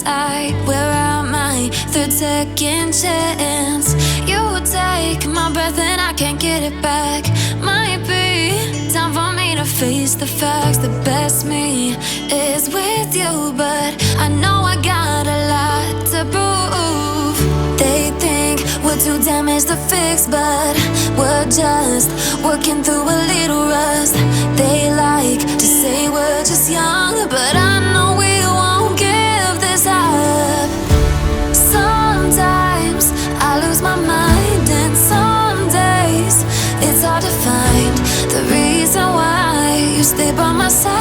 inside. We're at my third second chance. You take my breath and I can't get it back. Might be time for me to face the facts. The best me is with you, but I know I got a lot to prove. They think we're too damaged to fix, but we're just working through a little rust. They like to say we're just young, but I know we won't give this up. Sometimes I lose my mind, and some days it's hard to find the reason why you stay by my side.